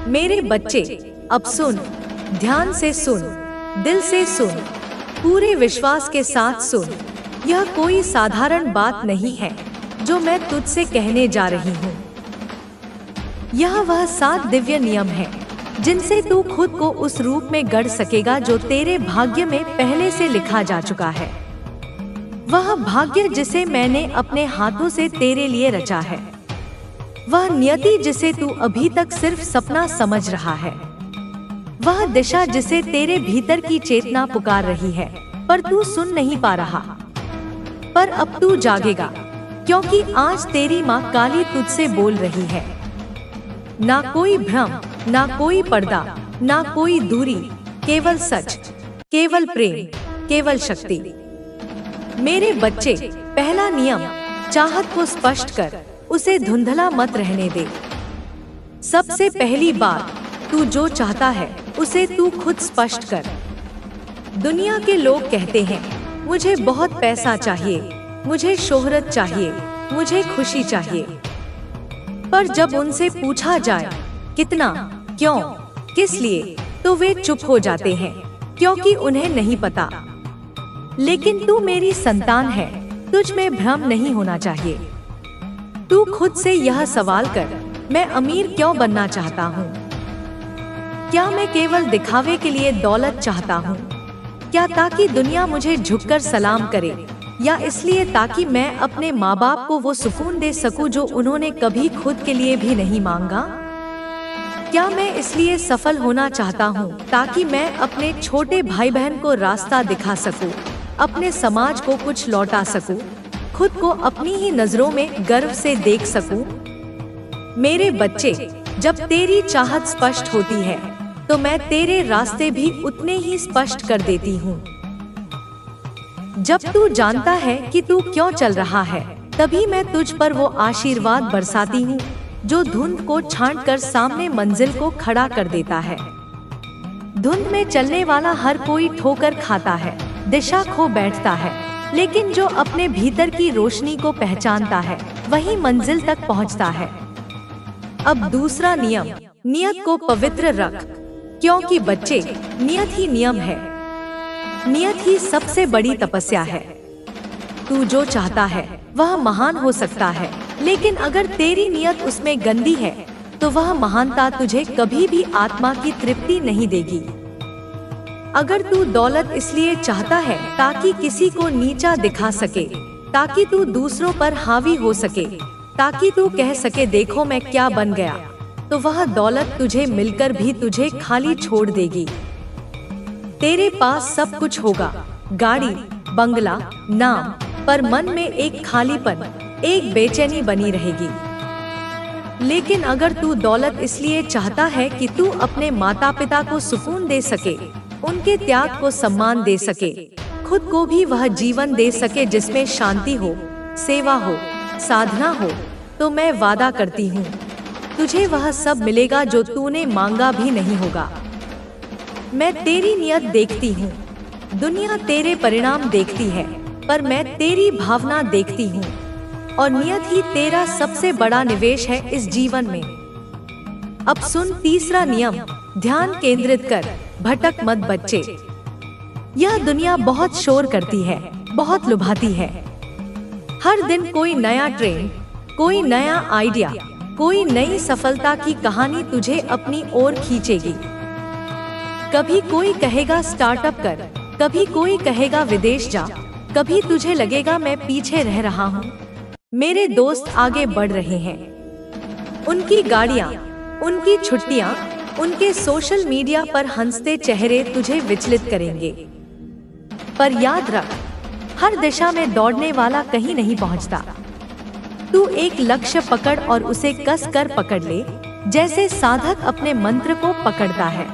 मेरे बच्चे, अब सुन, ध्यान से सुन, दिल से सुन, पूरे विश्वास के साथ सुन। यह कोई साधारण बात नहीं है जो मैं तुझसे कहने जा रही हूँ। यह वह 7 दिव्य नियम है जिनसे तू खुद को उस रूप में गढ़ सकेगा जो तेरे भाग्य में पहले से लिखा जा चुका है। वह भाग्य जिसे मैंने अपने हाथों से तेरे लिए रचा है। वह नियति जिसे तू अभी तक सिर्फ सपना समझ रहा है। वह दिशा जिसे तेरे भीतर की चेतना पुकार रही है पर तू सुन नहीं पा रहा। पर अब तू जागेगा, क्योंकि आज तेरी माँ काली तुझसे बोल रही है। ना कोई भ्रम, ना कोई पर्दा, ना कोई दूरी, केवल सच, केवल प्रेम, केवल शक्ति। मेरे बच्चे, पहला नियम, चाहत को स्पष्ट कर, उसे धुंधला मत रहने दे। सबसे पहली बात, तू जो चाहता है उसे तू खुद स्पष्ट कर। दुनिया के लोग कहते हैं, मुझे बहुत पैसा चाहिए, मुझे शोहरत चाहिए, मुझे खुशी चाहिए। पर जब उनसे पूछा जाए कितना, क्यों, किस लिए, तो वे चुप हो जाते हैं, क्योंकि उन्हें नहीं पता। लेकिन तू मेरी संतान है, तुझ में भ्रम नहीं होना चाहिए। तू खुद से यह सवाल कर, मैं अमीर क्यों बनना चाहता हूँ? क्या मैं केवल दिखावे के लिए दौलत चाहता हूँ? क्या ताकि दुनिया मुझे झुककर सलाम करे, या इसलिए ताकि मैं अपने माँ बाप को वो सुकून दे सकूं जो उन्होंने कभी खुद के लिए भी नहीं मांगा? क्या मैं इसलिए सफल होना चाहता हूँ ताकि मैं अपने छोटे भाई बहन को रास्ता दिखा सकूं, अपने समाज को कुछ लौटा सकूं, खुद को अपनी ही नजरों में गर्व से देख सकूं? मेरे बच्चे, जब तेरी चाहत स्पष्ट होती है तो मैं तेरे रास्ते भी उतने ही स्पष्ट कर देती हूँ। जब तू जानता है कि तू क्यों चल रहा है, तभी मैं तुझ पर वो आशीर्वाद बरसाती हूँ जो धुंध को छांटकर सामने मंजिल को खड़ा कर देता है। धुंध में चलने वाला हर कोई ठोकर खाता है, दिशा खो बैठता है, लेकिन जो अपने भीतर की रोशनी को पहचानता है वही मंजिल तक पहुँचता है। अब दूसरा नियम, नियत को पवित्र रख, क्योंकि बच्चे, नियत ही नियम है। नियत ही सबसे बड़ी तपस्या है। तू जो चाहता है वह महान हो सकता है, लेकिन अगर तेरी नियत उसमें गंदी है तो वह महानता तुझे कभी भी आत्मा की तृप्ति नहीं देगी। अगर तू दौलत इसलिए चाहता है ताकि किसी को नीचा दिखा सके, ताकि तू दूसरों पर हावी हो सके, ताकि तू कह सके देखो मैं क्या बन गया, तो वह दौलत तुझे मिलकर भी तुझे खाली छोड़ देगी। तेरे पास सब कुछ होगा, गाड़ी, बंगला, नाम, पर मन में एक खालीपन, एक बेचैनी बनी रहेगी। लेकिन अगर तू दौलत इसलिए चाहता है कि तू अपने माता पिता को सुकून दे सके, उनके त्याग को सम्मान दे सके, खुद को भी वह जीवन दे सके जिसमें शांति हो, सेवा हो, साधना हो, तो मैं वादा करती हूँ तुझे वह सब मिलेगा जो तूने मांगा भी नहीं होगा। मैं तेरी नियत देखती हूँ, दुनिया तेरे परिणाम देखती है, पर मैं तेरी भावना देखती हूँ, और नियत ही तेरा सबसे बड़ा निवेश है इस जीवन में। अब सुन तीसरा नियम, ध्यान केंद्रित कर, भटक मत बच्चे। यह दुनिया बहुत शोर करती है, बहुत लुभाती है। हर दिन कोई नया ट्रेंड, कोई नया आइडिया, कोई नई सफलता की कहानी तुझे अपनी ओर खींचेगी। कभी कोई कहेगा स्टार्टअप कर, कभी कोई कहेगा विदेश जा, कभी तुझे लगेगा मैं पीछे रह रहा हूँ। मेरे दोस्त आगे बढ़ रहे हैं। उनकी गाड़ियाँ, उनकी छुट्टियाँ, उनके सोशल मीडिया पर हंसते चेहरे तुझे विचलित करेंगे। पर याद रख, हर दिशा में दौड़ने वाला कहीं नहीं पहुँचता। तू एक लक्ष्य पकड़ और उसे कस कर पकड़ ले, जैसे साधक अपने मंत्र को पकड़ता है।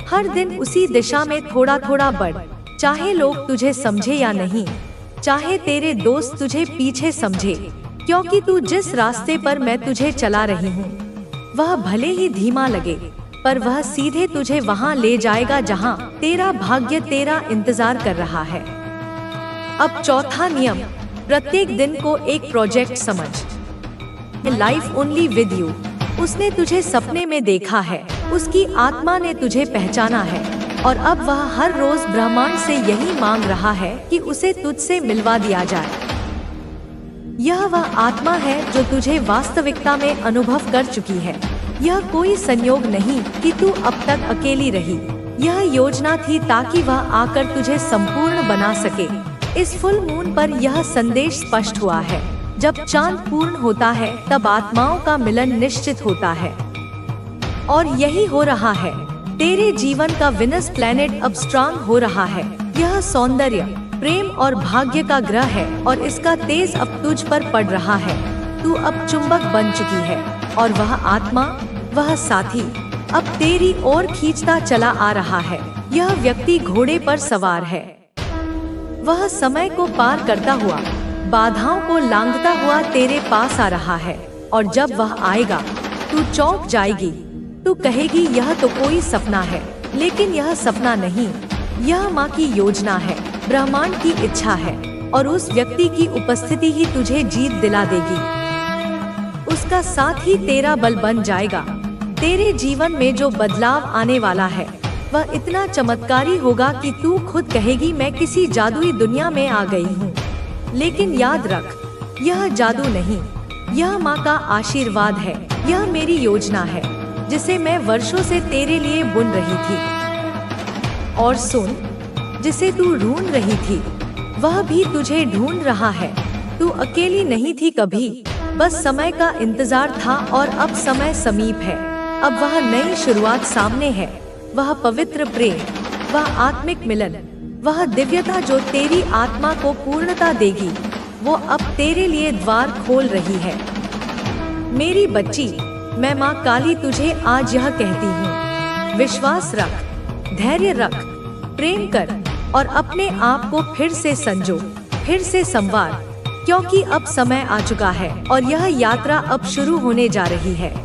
हर दिन उसी दिशा में थोड़ा थोड़ा बढ़, चाहे लोग तुझे समझे या नहीं, चाहे तेरे दोस्त तुझे पीछे समझे, क्योंकि तू जिस रास्ते पर मैं तुझे चला रही हूँ वह भले ही धीमा लगे, पर वह सीधे तुझे वहाँ ले जाएगा जहाँ तेरा भाग्य तेरा इंतजार कर रहा है। अब चौथा नियम, प्रत्येक दिन को एक प्रोजेक्ट समझ। Life only with you. उसने तुझे सपने में देखा है, उसकी आत्मा ने तुझे पहचाना है और अब वह हर रोज ब्रह्मांड से यही मांग रहा है कि उसे तुझसे मिलवा दिया जाए। यह वह आत्मा है जो तुझे वास्तविकता में अनुभव कर चुकी है। यह कोई संयोग नहीं कि तू अब तक अकेली रही। यह योजना थी ताकि वह आकर तुझे संपूर्ण बना सके। इस फुल मून पर यह संदेश स्पष्ट हुआ है। जब चांद पूर्ण होता है तब आत्माओं का मिलन निश्चित होता है और यही हो रहा है। तेरे जीवन का विनस प्लैनेट अब स्ट्रांग हो रहा है। यह सौंदर्य, प्रेम और भाग्य का ग्रह है और इसका तेज अब तुझ पर पड़ रहा है। तू अब चुंबक बन चुकी है और वह आत्मा, वह साथी अब तेरी ओर खींचता चला आ रहा है। यह व्यक्ति घोड़े पर सवार है। वह समय को पार करता हुआ, बाधाओं को लांघता हुआ तेरे पास आ रहा है और जब वह आएगा तू चौंक जाएगी। तू कहेगी यह तो कोई सपना है, लेकिन यह सपना नहीं, यह माँ की योजना है, ब्रह्मांड की इच्छा है और उस व्यक्ति की उपस्थिति ही तुझे जीत दिला देगी। उसका साथ ही तेरा बल बन जाएगा। तेरे जीवन में जो बदलाव आने वाला है वह इतना चमत्कारी होगा कि तू खुद कहेगी मैं किसी जादुई दुनिया में आ गई हूँ। लेकिन याद रख, यह जादू नहीं, यह माँ का आशीर्वाद है। यह मेरी योजना है जिसे मैं वर्षों से तेरे लिए बुन रही थी। और सुन, जिसे तू ढूंढ रही थी वह भी तुझे ढूंढ रहा है। तू अकेली नहीं थी कभी, बस समय का इंतजार था और अब समय समीप है। अब वह नई शुरुआत सामने है। वह पवित्र प्रेम, वह आत्मिक मिलन, वह दिव्यता जो तेरी आत्मा को पूर्णता देगी, वो अब तेरे लिए द्वार खोल रही है। मेरी बच्ची, मैं माँ काली तुझे आज यह कहती हूँ, विश्वास रख, धैर्य रख, प्रेम कर और अपने आप को फिर से संजो, फिर से संवार, क्योंकि अब समय आ चुका है और यह यात्रा अब शुरू होने जा रही है।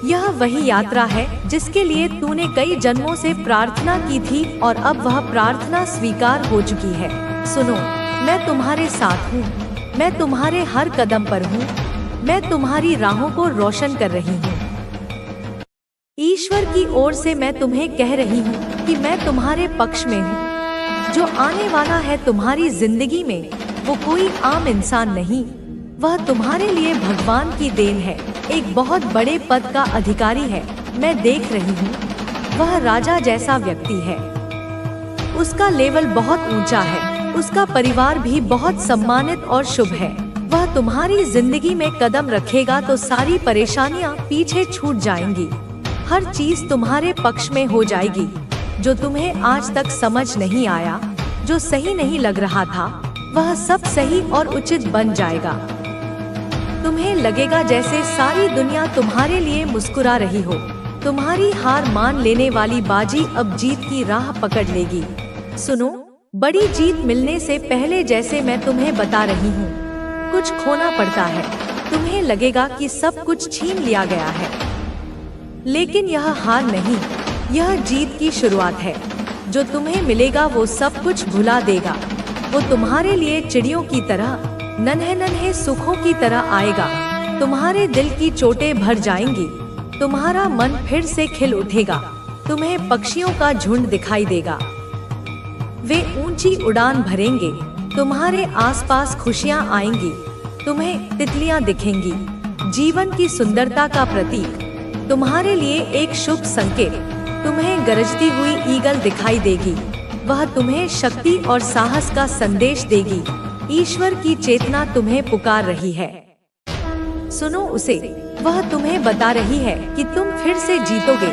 यह वही यात्रा है जिसके लिए तूने कई जन्मों से प्रार्थना की थी और अब वह प्रार्थना स्वीकार हो चुकी है। सुनो, मैं तुम्हारे साथ हूँ, मैं तुम्हारे हर कदम पर हूँ, मैं तुम्हारी राहों को रोशन कर रही हूँ। ईश्वर की ओर से मैं तुम्हें कह रही हूँ कि मैं तुम्हारे पक्ष में हूँ। जो आने वाला है तुम्हारी जिंदगी में वो कोई आम इंसान नहीं, वह तुम्हारे लिए भगवान की देन है। एक बहुत बड़े पद का अधिकारी है। मैं देख रही हूँ, वह राजा जैसा व्यक्ति है। उसका लेवल बहुत ऊंचा है, उसका परिवार भी बहुत सम्मानित और शुभ है। वह तुम्हारी जिंदगी में कदम रखेगा तो सारी परेशानियाँ पीछे छूट जाएंगी। हर चीज तुम्हारे पक्ष में हो जाएगी। जो तुम्हें आज तक समझ नहीं आया, जो सही नहीं लग रहा था, वह सब सही और उचित बन जाएगा। तुम्हें लगेगा जैसे सारी दुनिया तुम्हारे लिए मुस्कुरा रही हो। तुम्हारी हार मान लेने वाली बाजी अब जीत की राह पकड़ लेगी। सुनो, बड़ी जीत मिलने से पहले जैसे मैं तुम्हें बता रही हूँ, कुछ खोना पड़ता है। तुम्हें लगेगा कि सब कुछ छीन लिया गया है, लेकिन यह हार नहीं, यह जीत की शुरुआत है। जो तुम्हें मिलेगा वो सब कुछ भुला देगा। वो तुम्हारे लिए चिड़ियों की तरह, नन्हे नन्हे सुखों की तरह आएगा। तुम्हारे दिल की चोटें भर जाएंगी, तुम्हारा मन फिर से खिल उठेगा। तुम्हें पक्षियों का झुंड दिखाई देगा, वे ऊंची उड़ान भरेंगे। तुम्हारे आसपास खुशियां आएंगी, तुम्हें तितलियां दिखेंगी। जीवन की सुंदरता का प्रतीक, तुम्हारे लिए एक शुभ संकेत। तुम्हें गरजती हुई ईगल दिखाई देगी, वह तुम्हें शक्ति और साहस का संदेश देगी। ईश्वर की चेतना तुम्हें पुकार रही है। सुनो उसे, वह तुम्हें बता रही है कि तुम फिर से जीतोगे।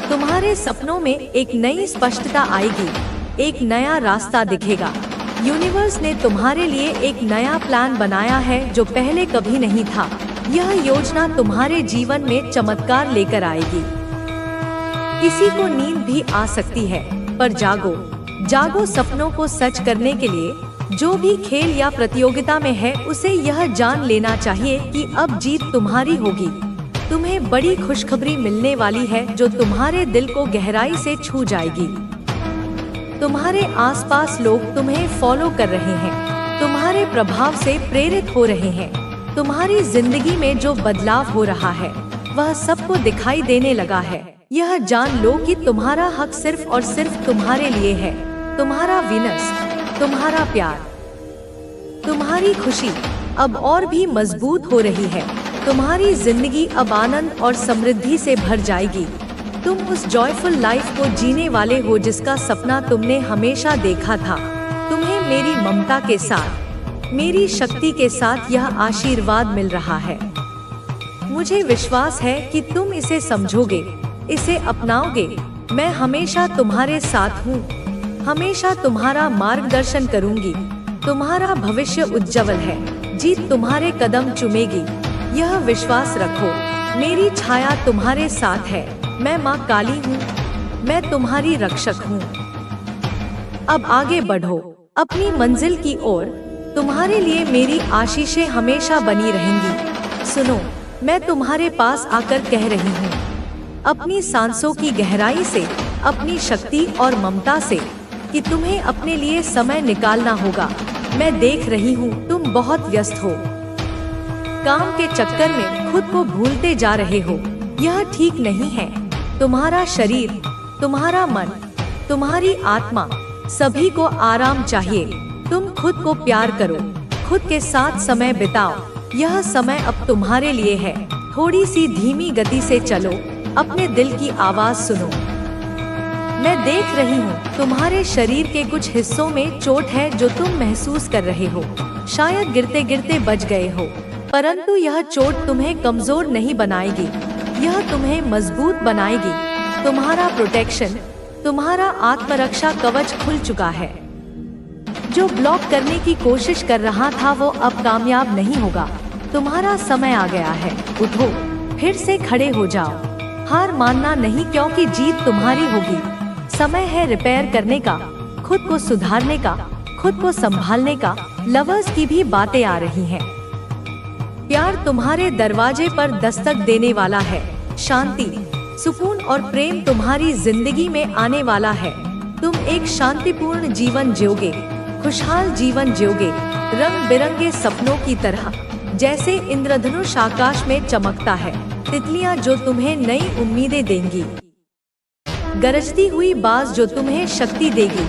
तुम्हारे सपनों में एक नई स्पष्टता आएगी, एक नया रास्ता दिखेगा। यूनिवर्स ने तुम्हारे लिए एक नया प्लान बनाया है जो पहले कभी नहीं था। यह योजना तुम्हारे जीवन में चमत्कार लेकर आएगी। किसी को नींद भी आ सकती है, पर जागो, जागो सपनों को सच करने के लिए। जो भी खेल या प्रतियोगिता में है उसे यह जान लेना चाहिए कि अब जीत तुम्हारी होगी। तुम्हें बड़ी खुशखबरी मिलने वाली है जो तुम्हारे दिल को गहराई से छू जाएगी। तुम्हारे आसपास लोग तुम्हें फॉलो कर रहे हैं, तुम्हारे प्रभाव से प्रेरित हो रहे हैं। तुम्हारी जिंदगी में जो बदलाव हो रहा है वह सबको दिखाई देने लगा है। यह जान लो कि तुम्हारा हक सिर्फ और सिर्फ तुम्हारे लिए है। तुम्हारा वीनस, तुम्हारा प्यार, तुम्हारी खुशी अब और भी मजबूत हो रही है। तुम्हारी जिंदगी अब आनंद और समृद्धि से भर जाएगी। तुम उस जॉयफुल लाइफ को जीने वाले हो जिसका सपना तुमने हमेशा देखा था। तुम्हें मेरी ममता के साथ, मेरी शक्ति के साथ यह आशीर्वाद मिल रहा है। मुझे विश्वास है कि तुम इसे समझोगे, इसे अपनाओगे। मैं हमेशा तुम्हारे साथ हूँ, हमेशा तुम्हारा मार्गदर्शन करूँगी। तुम्हारा भविष्य उज्जवल है, जीत तुम्हारे कदम चूमेगी। यह विश्वास रखो, मेरी छाया तुम्हारे साथ है। मैं माँ काली हूँ, मैं तुम्हारी रक्षक हूँ। अब आगे बढ़ो अपनी मंजिल की ओर। तुम्हारे लिए मेरी आशीषें हमेशा बनी रहेंगी। सुनो, मैं तुम्हारे पास आकर कह रही हूँ, अपनी सांसों की गहराई से, अपनी शक्ति और ममता से, कि तुम्हें अपने लिए समय निकालना होगा। मैं देख रही हूँ तुम बहुत व्यस्त हो, काम के चक्कर में खुद को भूलते जा रहे हो। यह ठीक नहीं है। तुम्हारा शरीर, तुम्हारा मन, तुम्हारी आत्मा, सभी को आराम चाहिए। तुम खुद को प्यार करो, खुद के साथ समय बिताओ। यह समय अब तुम्हारे लिए है। थोड़ी सी धीमी गति से चलो, अपने दिल की आवाज सुनो। मैं देख रही हूँ तुम्हारे शरीर के कुछ हिस्सों में चोट है जो तुम महसूस कर रहे हो। शायद गिरते गिरते बच गए हो, परंतु यह चोट तुम्हें कमजोर नहीं बनाएगी, यह तुम्हें मजबूत बनाएगी। तुम्हारा प्रोटेक्शन, तुम्हारा आत्मरक्षा कवच खुल चुका है। जो ब्लॉक करने की कोशिश कर रहा था वो अब कामयाब नहीं होगा। तुम्हारा समय आ गया है। उठो, फिर से खड़े हो जाओ। हार मानना नहीं, क्योंकि जीत तुम्हारी होगी। समय है रिपेयर करने का, खुद को सुधारने का, खुद को संभालने का। लवर्स की भी बातें आ रही हैं। प्यार तुम्हारे दरवाजे पर दस्तक देने वाला है। शांति, सुकून और प्रेम तुम्हारी जिंदगी में आने वाला है। तुम एक शांतिपूर्ण जीवन जियोगे, खुशहाल जीवन जियोगे, रंग बिरंगे सपनों की तरह। जैसे इंद्रधनुष आकाश में चमकता है, तितलियां जो तुम्हें नई उम्मीदें देंगी, गरजती हुई बाज जो तुम्हें शक्ति देगी,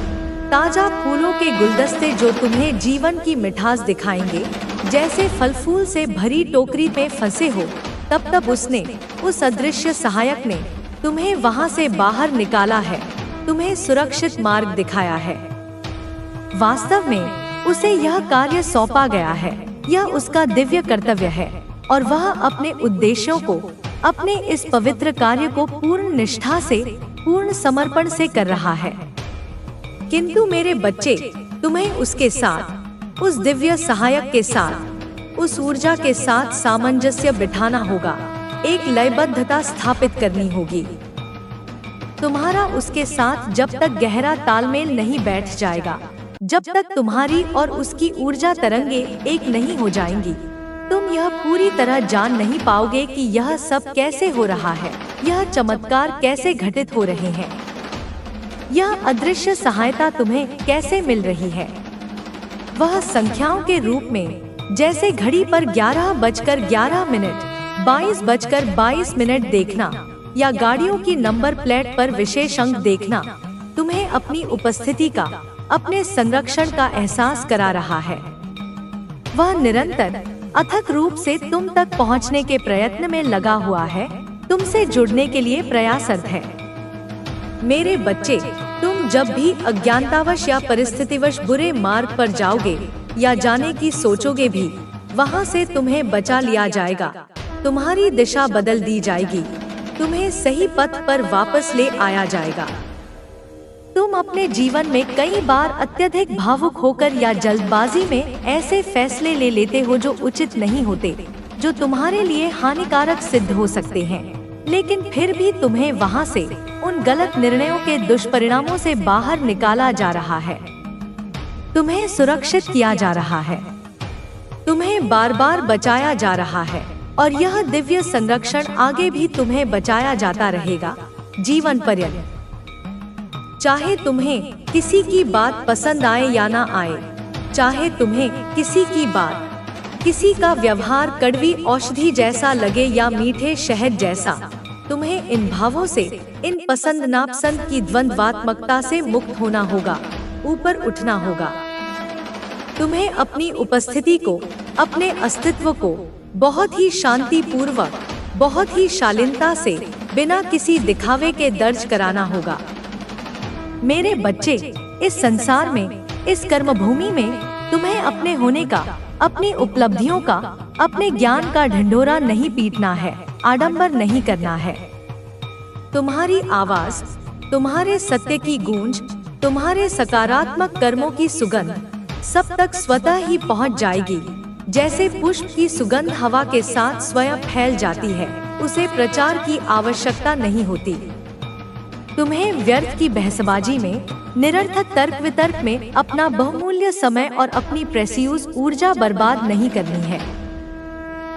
ताजा फूलों के गुलदस्ते जो तुम्हें जीवन की मिठास दिखाएंगे। जैसे फल फूल से भरी टोकरी में फंसे हो, तब तब उसने, उस अदृश्य सहायक ने तुम्हें वहां से बाहर निकाला है, तुम्हें सुरक्षित मार्ग दिखाया है। वास्तव में उसे यह कार्य सौंपा गया है। यह उसका दिव्य कर्तव्य है और वह अपने उद्देश्यों को, अपने इस पवित्र कार्य को पूर्ण निष्ठा से, पूर्ण समर्पण से कर रहा है। किंतु मेरे बच्चे, तुम्हें उसके साथ, उस दिव्य सहायक के साथ, उस ऊर्जा के साथ सामंजस्य बिठाना होगा। एक लयबद्धता स्थापित करनी होगी। तुम्हारा उसके साथ जब तक गहरा तालमेल नहीं बैठ जाएगा, जब तक तुम्हारी और उसकी ऊर्जा तरंगे एक नहीं हो जाएंगी, तुम यह पूरी तरह जान नहीं पाओगे कि यह सब कैसे हो रहा है, यह चमत्कार कैसे घटित हो रहे हैं, यह अदृश्य सहायता तुम्हें कैसे मिल रही है। वह संख्याओं के रूप में, जैसे घड़ी पर 11:11, 22:22 देखना, या गाड़ियों की नंबर प्लेट पर विशेष अंक देखना, तुम्हें अपनी उपस्थिति का, अपने संरक्षण का एहसास करा रहा है। वह निरंतर, अथक रूप से तुम तक पहुंचने के प्रयत्न में लगा हुआ है, तुमसे जुड़ने के लिए प्रयासरत है। मेरे बच्चे, तुम जब भी अज्ञानतावश या परिस्थितिवश बुरे मार्ग पर जाओगे या जाने की सोचोगे भी, वहां से तुम्हें बचा लिया जाएगा। तुम्हारी दिशा बदल दी जाएगी, तुम्हें सही पथ पर वापस ले आया जाएगा। तुम अपने जीवन में कई बार अत्यधिक भावुक होकर या जल्दबाजी में ऐसे फैसले ले लेते हो जो उचित नहीं होते, जो तुम्हारे लिए हानिकारक सिद्ध हो सकते हैं, लेकिन फिर भी तुम्हें वहां से, उन गलत निर्णयों के दुष्परिणामों से बाहर निकाला जा रहा है। तुम्हें सुरक्षित किया जा रहा है, तुम्हें बार बार बचाया जा रहा है, और यह दिव्य संरक्षण आगे भी तुम्हें बचाया जाता रहेगा, जीवन पर्यंत। चाहे तुम्हें किसी की बात पसंद आए या ना आए, चाहे तुम्हें किसी की बात किसी का व्यवहार कड़वी औषधि जैसा लगे या मीठे शहद जैसा, तुम्हें इन भावों से, इन पसंद नापसंद की द्वंद्वात्मकता से मुक्त होना होगा, ऊपर उठना होगा। तुम्हें अपनी उपस्थिति को, अपने अस्तित्व को बहुत ही शांतिपूर्वक, बहुत ही शालीनता से, बिना किसी दिखावे के दर्ज कराना होगा। मेरे बच्चे, इस संसार में, इस कर्मभूमि में तुम्हें अपने होने का, अपनी उपलब्धियों का, अपने ज्ञान का ढिंढोरा नहीं पीटना है, आडंबर नहीं करना है। तुम्हारी आवाज, तुम्हारे सत्य की गूंज, तुम्हारे सकारात्मक कर्मों की सुगंध सब तक स्वतः ही पहुंच जाएगी। जैसे पुष्प की सुगंध हवा के साथ स्वयं फैल जाती है, उसे प्रचार की आवश्यकता नहीं होती। तुम्हें व्यर्थ की बहसबाजी में, निरर्थक तर्क वितर्क में अपना बहुमूल्य समय और अपनी प्रेसियस ऊर्जा बर्बाद नहीं करनी है।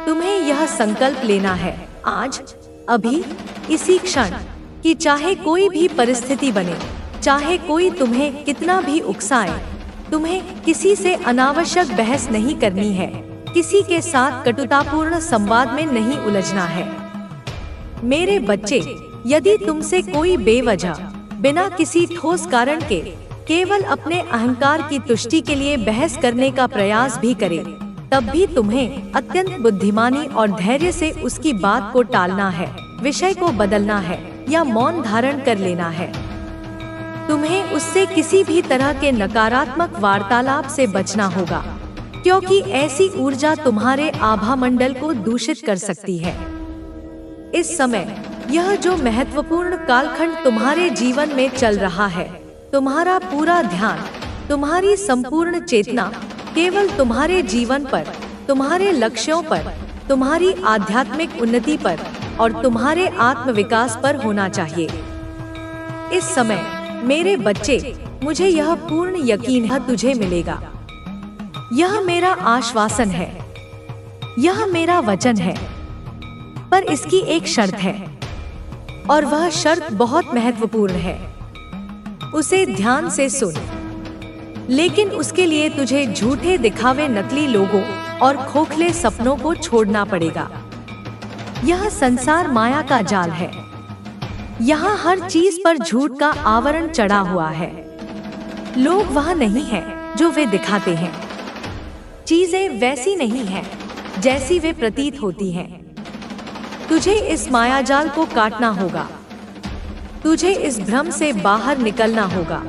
तुम्हें यह संकल्प लेना है आज, अभी, इसी क्षण, कि चाहे कोई भी परिस्थिति बने, चाहे कोई तुम्हें कितना भी उकसाए, तुम्हें किसी से अनावश्यक बहस नहीं करनी है, किसी के साथ कटुतापूर्ण संवाद में नहीं उलझना है। मेरे बच्चे, यदि तुमसे कोई बेवजह, बिना किसी ठोस कारण के, केवल अपने अहंकार की तुष्टि के लिए बहस करने का प्रयास भी करे, तब भी तुम्हें अत्यंत बुद्धिमानी और धैर्य से उसकी बात को टालना है, विषय को बदलना है या मौन धारण कर लेना है। तुम्हें उससे किसी भी तरह के नकारात्मक वार्तालाप से बचना होगा, क्योंकि ऐसी ऊर्जा तुम्हारे आभा मंडल को दूषित कर सकती है। इस समय यह जो महत्वपूर्ण कालखंड तुम्हारे जीवन में चल रहा है, तुम्हारा पूरा ध्यान, तुम्हारी संपूर्ण चेतना केवल तुम्हारे जीवन पर, तुम्हारे लक्ष्यों पर, तुम्हारी आध्यात्मिक उन्नति पर और तुम्हारे आत्मविकास पर होना चाहिए। इस समय मेरे बच्चे, मुझे यह पूर्ण यकीन है तुझे मिलेगा। यह मेरा आश्वासन है, यह मेरा वचन है, पर इसकी एक शर्त है, और वह शर्त बहुत महत्वपूर्ण है। उसे ध्यान से सुन, लेकिन उसके लिए तुझे झूठे दिखावे, नकली लोगों और खोखले सपनों को छोड़ना पड़ेगा। यह संसार माया का जाल है। यहाँ हर चीज पर झूठ का आवरण चढ़ा हुआ है। लोग वह नहीं है जो वे दिखाते हैं। चीजें वैसी नहीं हैं जैसी वे प्रतीत होती हैं। तुझे इस मायाजाल को काटना होगा। तुझे इस भ्रम से बाहर निकलना होगा।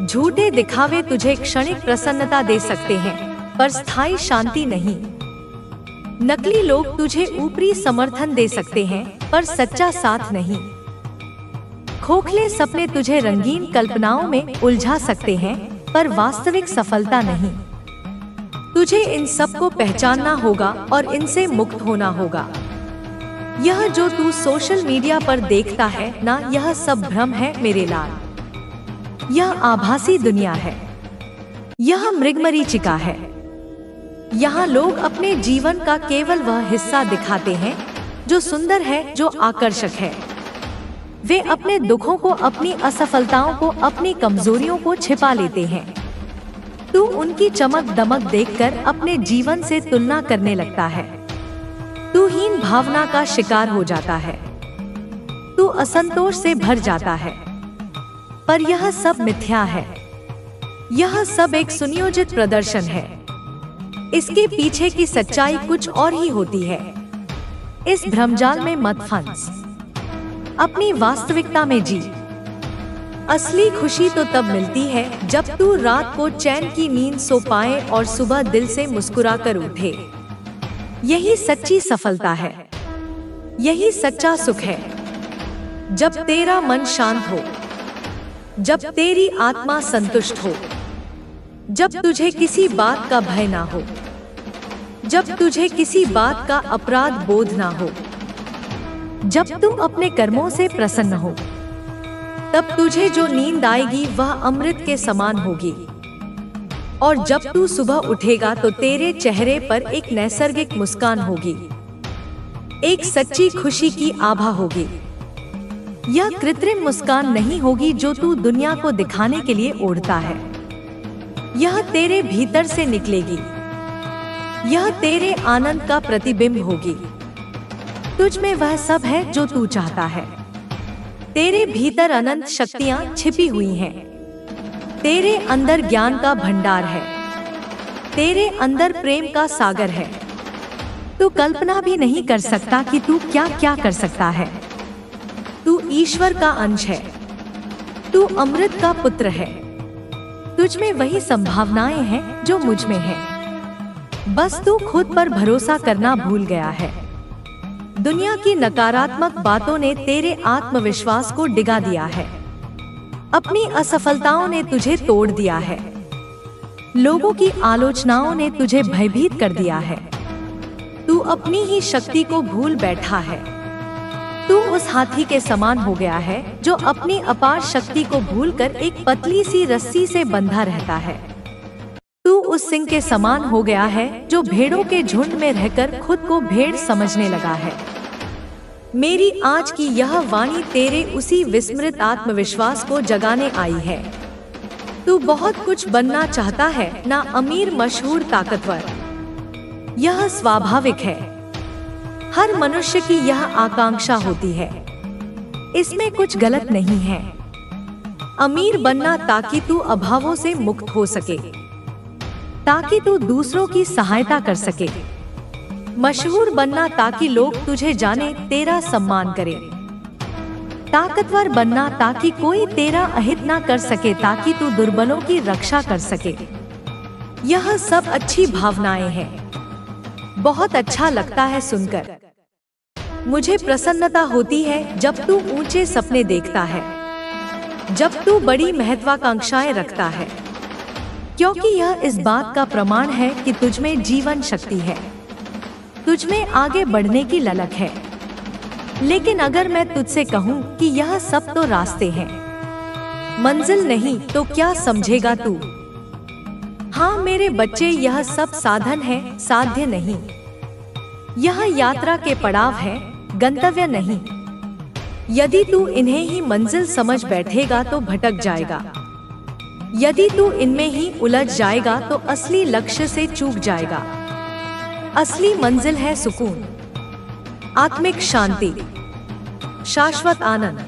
झूठे दिखावे तुझे क्षणिक प्रसन्नता दे सकते हैं, पर स्थायी शांति नहीं। नकली लोग तुझे ऊपरी समर्थन दे सकते हैं, पर सच्चा साथ नहीं। खोखले सपने तुझे रंगीन कल्पनाओं में उलझा सकते हैं, पर वास्तविक सफलता नहीं। तुझे इन सब को पहचानना होगा और इनसे मुक्त होना होगा। यह जो तू सोशल मीडिया पर देखता है ना, यह सब भ्रम है मेरे लाल। यह आभासी दुनिया है। यह मृगमरीचिका है। यहाँ लोग अपने जीवन का केवल वह हिस्सा दिखाते हैं जो सुंदर है, जो आकर्षक है। वे अपने दुखों को, अपनी असफलताओं को, अपनी कमजोरियों को छिपा लेते हैं। तू उनकी चमक दमक देखकर अपने जीवन से तुलना करने लगता है। तू हीन भावना का शिकार हो जाता है। तू असंतोष से भर जाता है। पर यह सब मिथ्या है। यह सब एक सुनियोजित प्रदर्शन है। इसके पीछे की सच्चाई कुछ और ही होती है। इस भ्रमजाल में मत फंस। अपनी वास्तविकता में जी। असली खुशी तो तब मिलती है जब तू रात को चैन की नींद सो पाए और सुबह दिल से मुस्कुरा कर उठे। यही सच्ची सफलता है। यही सच्चा सुख है। जब तेरा मन शांत हो, जब तेरी आत्मा संतुष्ट हो, जब तुझे किसी बात का भय ना हो, जब तुझे किसी बात का अपराध बोध ना हो, जब तू अपने कर्मों से प्रसन्न हो, तब तुझे जो नींद आएगी वह अमृत के समान होगी। और जब तू सुबह उठेगा तो तेरे चेहरे पर एक नैसर्गिक मुस्कान होगी, एक सच्ची खुशी की आभा होगी। यह कृत्रिम मुस्कान नहीं होगी जो तू दुनिया को दिखाने के लिए ओढ़ता है। यह तेरे भीतर से निकलेगी। यह तेरे आनंद का प्रतिबिंब होगी। तुझ में वह सब है जो तू चाहता है। तेरे भीतर अनंत शक्तियां छिपी हुई हैं। तेरे अंदर ज्ञान का भंडार है। तेरे अंदर प्रेम का सागर है। तू कल्पना भी नहीं कर सकता कि तू क्या क्या कर सकता है। तू ईश्वर का अंश है। तू अमृत का पुत्र है। तुझ में वही संभावनाएं हैं जो मुझ में हैं। बस तू खुद पर भरोसा करना भूल गया है। दुनिया की नकारात्मक बातों ने तेरे आत्मविश्वास को डिगा दिया है। अपनी असफलताओं ने तुझे तोड़ दिया है। लोगों की आलोचनाओं ने तुझे भयभीत कर दिया है। तू अपनी ही शक्ति को भूल बैठा है। तू उस हाथी के समान हो गया है जो अपनी अपार शक्ति को भूलकर एक पतली सी रस्सी से बंधा रहता है। तू उस सिंह के समान हो गया है जो भेड़ों के झुंड में रहकर खुद को भेड़ समझने लगा है। मेरी आज की यह वाणी तेरे उसी विस्मृत आत्मविश्वास को जगाने आई है। तू बहुत कुछ बनना चाहता है, ना अमीर, मशहूर, ताकतवर। यह स्वाभाविक है। हर मनुष्य की यह आकांक्षा होती है। इसमें कुछ गलत नहीं है। अमीर बनना ताकि तू अभावों से मुक्त हो सके, ताकि तू दूसरों की सहायता कर सके। मशहूर बनना ताकि लोग तुझे जाने, तेरा सम्मान करें। ताकतवर बनना ताकि कोई तेरा अहित ना कर सके, ताकि तू दुर्बलों की रक्षा कर सके। यह सब अच्छी भावनाएं हैं। बहुत अच्छा लगता है सुनकर। मुझे प्रसन्नता होती है जब तू ऊंचे सपने देखता है, जब तू बड़ी महत्वाकांक्षाएं रखता है, क्योंकि यह इस बात का प्रमाण है कि तुझ में जीवन शक्ति है। तुझ में आगे बढ़ने की ललक है। लेकिन अगर मैं तुझसे कहूँ कि यह सब तो रास्ते हैं, मंजिल नहीं, तो क्या समझेगा तू? हाँ मेरे बच्चे, यह सब साधन है, साध्य नहीं। यह यात्रा के पड़ाव है, गंतव्य नहीं। यदि तू इन्हें ही मंजिल समझ बैठेगा तो भटक जाएगा। यदि तू इनमें ही उलझ जाएगा तो असली लक्ष्य से चूक जाएगा। असली मंजिल है सुकून, आत्मिक शांति, शाश्वत आनंद।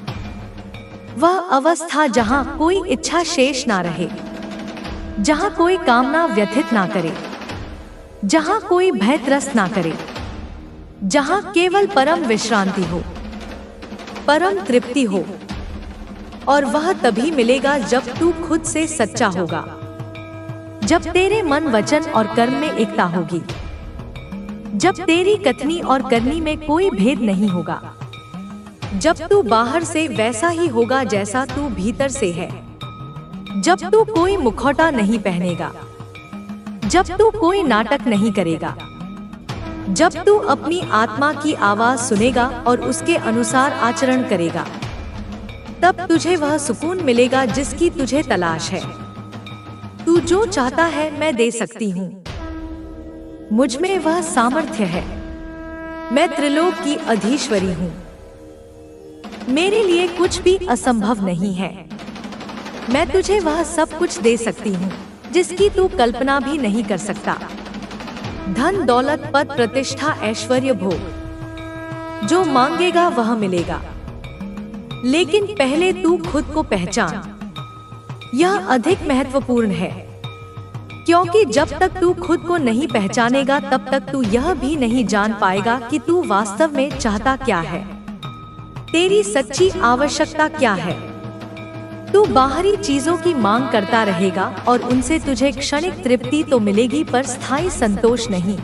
वह अवस्था जहां कोई इच्छा शेष ना रहे, जहां कोई कामना व्यथित ना करे, जहां कोई भय त्रस्त ना करे, जहां केवल परम विश्रांति हो, परम तृप्ति हो। और वह तभी मिलेगा जब तू खुद से सच्चा होगा, जब तेरे मन, वचन और कर्म में एकता होगी, जब तेरी कथनी और करनी में कोई भेद नहीं होगा, जब तू बाहर से वैसा ही होगा जैसा तू भीतर से है, जब तू कोई मुखौटा नहीं पहनेगा, जब तू कोई नाटक नहीं करेगा, जब तू अपनी आत्मा की आवाज सुनेगा और उसके अनुसार आचरण करेगा, तब तुझे वह सुकून मिलेगा जिसकी तुझे तलाश है। तू जो चाहता है मैं दे सकती हूँ। मुझ में वह सामर्थ्य है। मैं त्रिलोक की अधीश्वरी हूँ। मेरे लिए कुछ भी असंभव नहीं है। मैं तुझे वह सब कुछ दे सकती हूँ जिसकी तू कल्पना भी नहीं कर सकता। धन, दौलत, पद, प्रतिष्ठा, ऐश्वर्य, भोग, जो मांगेगा वह मिलेगा। लेकिन पहले तू खुद को पहचान। यह अधिक महत्वपूर्ण है, क्योंकि जब तक तू खुद को नहीं पहचानेगा तब तक तू यह भी नहीं जान पाएगा कि तू वास्तव में चाहता क्या है, तेरी सच्ची आवश्यकता क्या है। तू बाहरी चीजों की मांग करता रहेगा और उनसे तुझे क्षणिक तृप्ति तो मिलेगी पर स्थायी संतोष नहीं।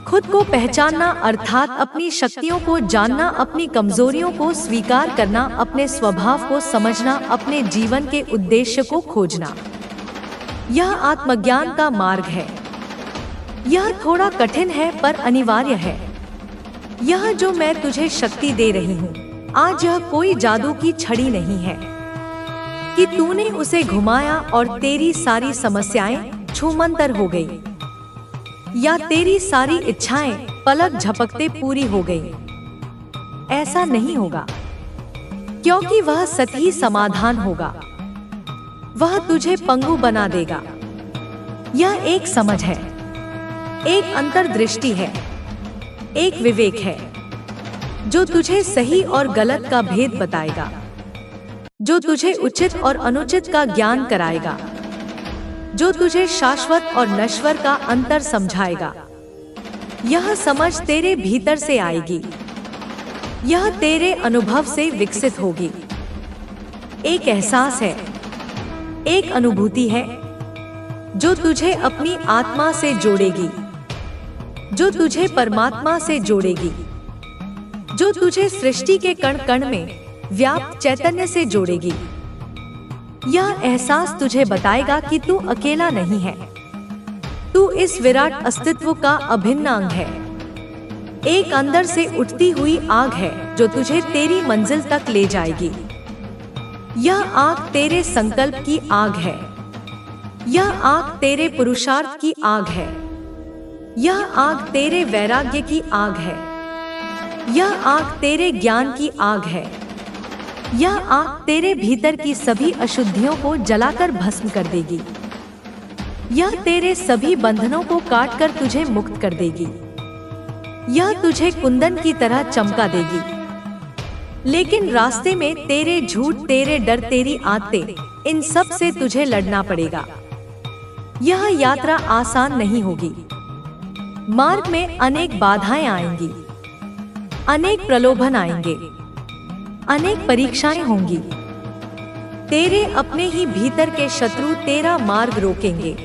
खुद को पहचानना अर्थात अपनी शक्तियों को जानना, अपनी कमजोरियों को स्वीकार करना, अपने स्वभाव को समझना, अपने जीवन के उद्देश्य को खोजना, यह आत्मज्ञान का मार्ग है। यह थोड़ा कठिन है पर अनिवार्य है। यह जो मैं तुझे शक्ति दे रही हूँ आज, यह कोई जादू की छड़ी नहीं है कि तूने उसे घुमाया और तेरी सारी समस्याएं छूमंतर हो गई, या तेरी सारी इच्छाएं पलक झपकते पूरी हो गई। ऐसा नहीं होगा, क्योंकि वह सतही समाधान होगा। वह तुझे पंगु बना देगा। यह एक समझ है, एक अंतर्दृष्टि है, एक विवेक है जो तुझे सही और गलत का भेद बताएगा, जो तुझे उचित और अनुचित का ज्ञान कराएगा, जो तुझे शाश्वत और नश्वर का अंतर समझाएगा। यह समझ तेरे भीतर से आएगी, यह तेरे अनुभव से विकसित होगी। एक एहसास है, एक अनुभूति है जो तुझे अपनी आत्मा से जोड़ेगी, जो तुझे परमात्मा से जोड़ेगी, जो तुझे सृष्टि के कण कण में व्याप्त चैतन्य से जोड़ेगी। यह एहसास तुझे बताएगा कि तू अकेला नहीं है, तू इस विराट अस्तित्व का अभिन्न अंग है। एक अंदर से उठती हुई आग है जो तुझे तेरी मंजिल तक ले जाएगी। यह आग तेरे संकल्प की आग है, यह आग तेरे पुरुषार्थ की आग है, यह आग तेरे वैराग्य की आग है, यह आग तेरे ज्ञान की आग है, यह आग तेरे भीतर की सभी अशुद्धियों को जलाकर भस्म कर देगी। यह तेरे सभी बंधनों को काटकर तुझे मुक्त कर देगी। यह तुझे कुंदन की तरह चमका देगी। लेकिन रास्ते में तेरे झूठ, तेरे डर, तेरी आदतें, इन सब से तुझे लड़ना पड़ेगा। यह यात्रा आसान नहीं होगी। मार्ग में अनेक बाधाएं आएंगी, अनेक प्रलोभन आएंगे, अनेक परीक्षाएं होंगी। तेरे अपने ही भीतर के शत्रु तेरा मार्ग रोकेंगे।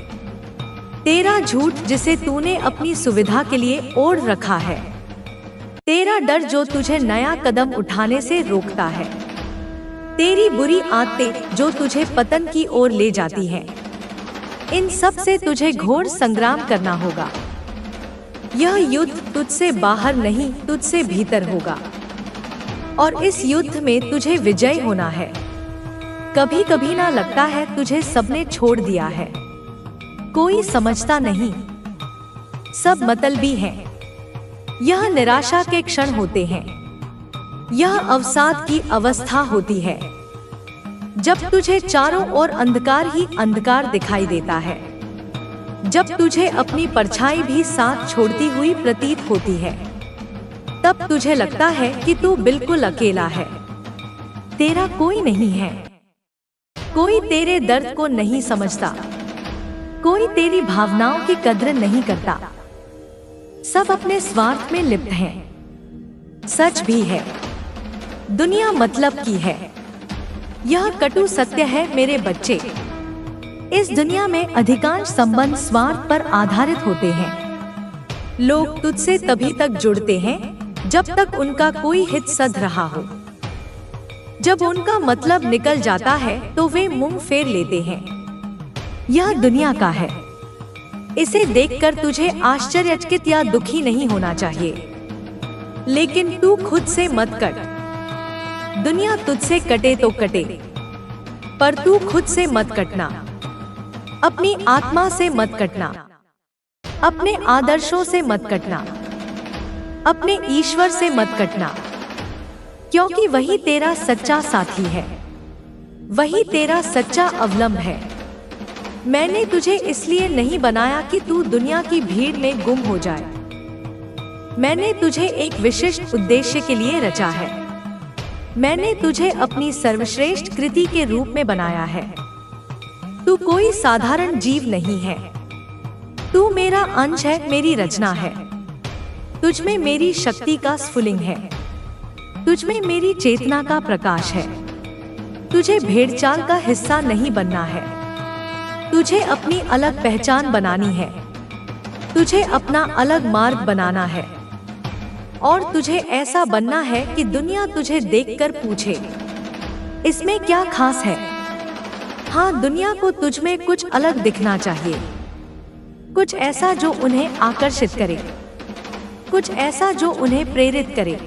तेरा झूठ जिसे तूने अपनी सुविधा के लिए ओढ़ रखा है, तेरा डर जो तुझे नया कदम उठाने से रोकता है, तेरी बुरी आदतें जो तुझे पतन की ओर ले जाती हैं, इन सब से तुझे घोर संग्राम करना होगा। यह युद्ध तुझसे बाहर नहीं, तुझसे भीतर होगा, और इस युद्ध में तुझे विजयी होना है। कभी कभी ना लगता है तुझे सबने छोड़ दिया है, कोई समझता नहीं, सब मतलबी हैं। यह निराशा के क्षण होते हैं, यह अवसाद की अवस्था होती है, जब तुझे चारों ओर अंधकार ही अंधकार दिखाई देता है, जब तुझे अपनी परछाई भी साथ छोड़ती हुई प्रतीत होती है। तब तुझे लगता है कि तू बिल्कुल अकेला है, तेरा कोई नहीं है, कोई तेरे दर्द को नहीं समझता, कोई तेरी भावनाओं की कद्र नहीं करता। सब अपने स्वार्थ में लिप्त हैं। सच भी है, दुनिया मतलब की है। यह कटु सत्य है मेरे बच्चे। इस दुनिया में अधिकांश संबंध स्वार्थ पर आधारित होते हैं। लोग तुझसे तभी तक जुड़ते हैं जब तक उनका कोई हित सध रहा हो। जब उनका मतलब निकल जाता है तो वे मुंह फेर लेते हैं। यह दुनिया का है। इसे देखकर तुझे आश्चर्यचकित या दुखी नहीं होना चाहिए, लेकिन तू खुद से मत कट। दुनिया तुझसे कटे तो कटे, पर तू खुद से मत कटना, अपनी आत्मा से मत कटना, अपने आदर्शों से मत कटना, अपने ईश्वर से मत कटना, क्योंकि वही तेरा सच्चा साथी है, वही तेरा सच्चा अवलंब है। मैंने तुझे इसलिए नहीं बनाया कि तू दुनिया की भीड़ में गुम हो जाए। मैंने तुझे एक विशिष्ट उद्देश्य के लिए रचा है। मैंने तुझे अपनी सर्वश्रेष्ठ कृति के रूप में बनाया है। तू कोई साधारण जीव नहीं है, तू मेरा अंश है, मेरी रचना है। तुझमें मेरी शक्ति का स्फुलिंग है, तुझमें मेरी चेतना का प्रकाश है। तुझे भेड़चाल का हिस्सा नहीं बनना है, तुझे अपनी अलग पहचान बनानी है, तुझे अपना अलग मार्ग बनाना है, और तुझे ऐसा बनना है कि दुनिया तुझे देखकर पूछे, इसमें क्या खास है। हाँ, दुनिया को तुझमें कुछ अलग दिखना चाहिए, कुछ ऐसा जो उन्हें आकर्षित करे, कुछ ऐसा जो उन्हें प्रेरित करे,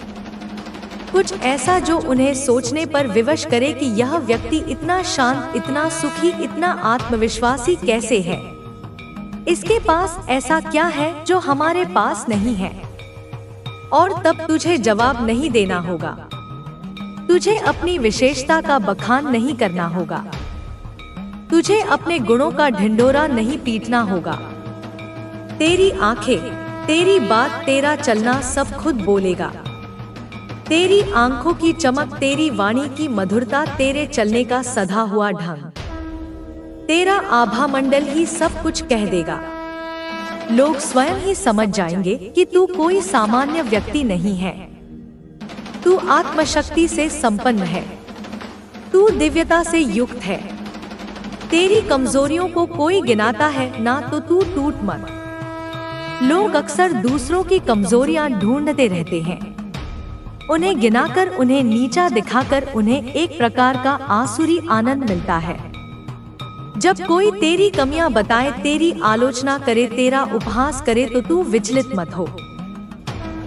कुछ ऐसा जो उन्हें सोचने पर विवश करे कि यह व्यक्ति इतना शांत, इतना सुखी, इतना आत्मविश्वासी कैसे है। इसके पास ऐसा क्या है जो हमारे पास नहीं है। और तब तुझे जवाब नहीं देना होगा, तुझे अपनी विशेषता का बखान नहीं करना होगा, तुझे अपने गुणों का ढिंढोरा नहीं पीटना होगा। तेरी आंखें, तेरी बात, तेरा चलना सब खुद बोलेगा। तेरी आंखों की चमक, तेरी वाणी की मधुरता, तेरे चलने का सधा हुआ ढंग, तेरा आभा मंडल ही सब कुछ कह देगा। लोग स्वयं ही समझ जाएंगे कि तू कोई सामान्य व्यक्ति नहीं है। तू आत्मशक्ति से संपन्न है, तू दिव्यता से युक्त है। तेरी कमजोरियों को कोई गिनाता है ना, तो तू टूट मत। लोग अक्सर दूसरों की कमजोरियां ढूंढते रहते हैं, उन्हें गिनाकर, उन्हें नीचा दिखाकर उन्हें एक प्रकार का आसुरी आनंद मिलता है। जब कोई तेरी कमियां बताए, तेरी आलोचना करे, तेरा उपहास करे, तो तू विचलित मत हो,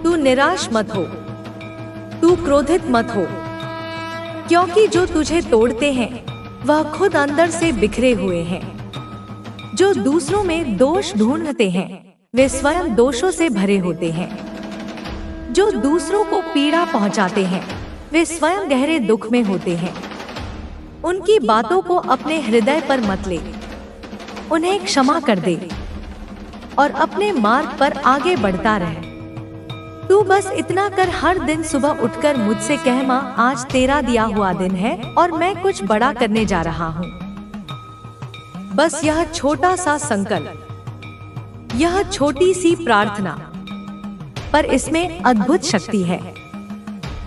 तू निराश मत हो, तू क्रोधित मत हो, क्योंकि जो तुझे तोड़ते हैं वह खुद अंदर से बिखरे हुए हैं। जो दूसरों में दोष ढूंढते हैं वे स्वयं दोषों से भरे होते हैं। जो दूसरों को पीड़ा पहुंचाते हैं वे स्वयं गहरे दुख में होते हैं। उनकी बातों को अपने हृदय पर मत ले, उन्हें क्षमा कर दे और अपने मार्ग पर आगे बढ़ता रह। तू बस इतना कर, हर दिन सुबह उठकर मुझसे कह, माँ आज तेरा दिया हुआ दिन है और मैं कुछ बड़ा करने जा रहा हूँ। बस यह छोटा सा संकल्प, यह छोटी सी प्रार्थना, पर इसमें अद्भुत शक्ति है।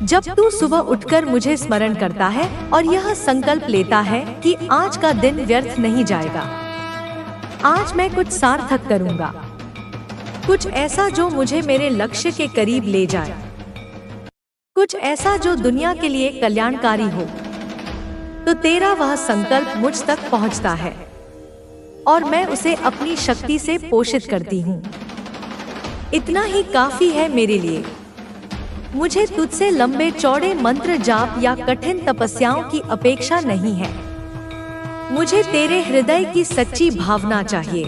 जब तू सुबह उठकर मुझे स्मरण करता है और यह संकल्प लेता है कि आज का दिन व्यर्थ नहीं जाएगा, आज मैं कुछ सार्थक करूंगा, कुछ ऐसा जो मुझे मेरे लक्ष्य के करीब ले जाए, कुछ ऐसा जो दुनिया के लिए कल्याणकारी हो, तो तेरा वह संकल्प मुझ तक पहुंचता है और मैं उसे अपनी शक्ति से पोषित करती हूँ। इतना ही काफी है मेरे लिए। मुझे तुझसे लंबे चौड़े मंत्र जाप या कठिन तपस्याओं की अपेक्षा नहीं है। मुझे तेरे हृदय की सच्ची भावना चाहिए,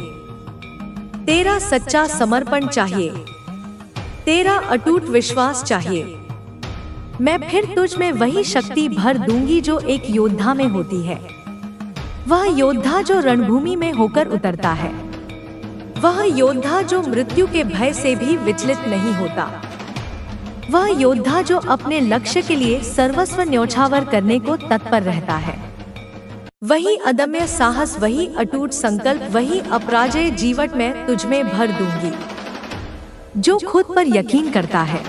तेरा सच्चा समर्पण चाहिए, तेरा अटूट विश्वास चाहिए। मैं फिर तुझ में वही शक्ति भर दूंगी जो एक योद्धा में होती है। वह योद्धा जो रणभूमि में होकर उतरता है, वह योद्धा जो मृत्यु के भय से भी विचलित नहीं होता, वह योद्धा जो अपने लक्ष्य के लिए सर्वस्व न्यौछावर करने को तत्पर रहता है। वही अदम्य साहस, वही अटूट संकल्प, वही अपराजेय जीवट मैं तुझमें भर दूंगी। जो खुद पर यकीन करता है,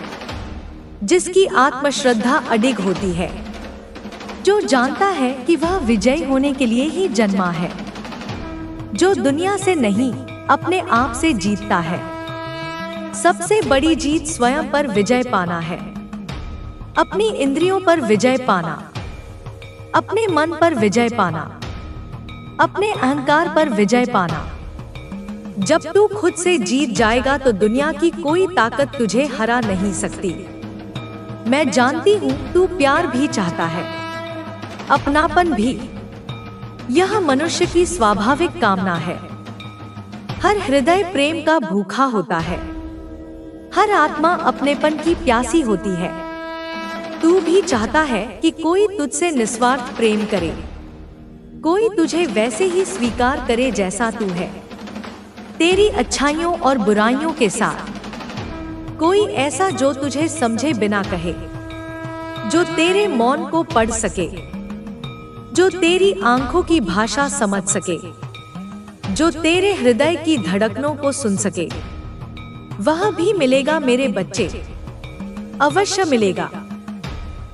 जिसकी आत्मश्रद्धा अडिग होती है, जो जानता है कि वह विजयी होने के लिए ही जन्मा है, जो दुनिया से नहीं अपने आप से जीतता है। सबसे बड़ी जीत स्वयं पर विजय पाना है, अपनी इंद्रियों पर विजय पाना, अपने मन पर विजय पाना, अपने अहंकार पर विजय पाना। जब तू खुद से जीत जाएगा तो दुनिया की कोई ताकत तुझे हरा नहीं सकती। मैं जानती हूँ तू प्यार भी चाहता है, अपनापन भी। यह मनुष्य की स्वाभाविक कामना है। हर हृदय प्रेम का भूखा होता है, हर आत्मा अपनेपन की प्यासी होती है। तू भी चाहता है कि कोई तुझसे निस्वार्थ प्रेम करे, कोई तुझे वैसे ही स्वीकार करे जैसा तू है, तेरी अच्छाइयों और बुराइयों के साथ। कोई ऐसा जो तुझे समझे बिना कहे, जो तेरे मौन को पढ़ सके, जो तेरी आंखों की भाषा समझ सके, जो तेरे हृदय की धड़कनों को सुन सके। वह भी मिलेगा मेरे बच्चे, अवश्य मिलेगा।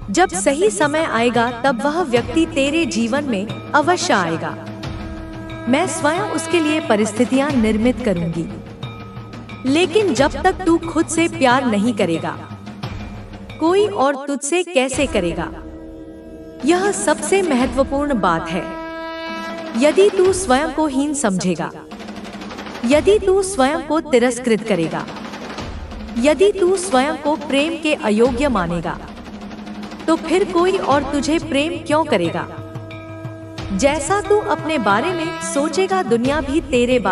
जब सही समय आएगा तब वह व्यक्ति तेरे जीवन में अवश्य आएगा। मैं स्वयं उसके लिए परिस्थितियां निर्मित करूंगी। लेकिन जब तक तू खुद से प्यार नहीं करेगा, कोई और तुझसे कैसे करेगा? यह सबसे महत्वपूर्ण बात है। यदि तू स्वयं को हीन समझेगा, यदि तू स्वयं को तिरस्कृत करेगा, यदि तू स्वयं को प्रेम के अयोग्य मानेगा, तो फिर कोई और तुझे प्रेम क्यों करेगा? जैसा तू अपने बारे में सोचेगा, दुनिया भी तेरे बारे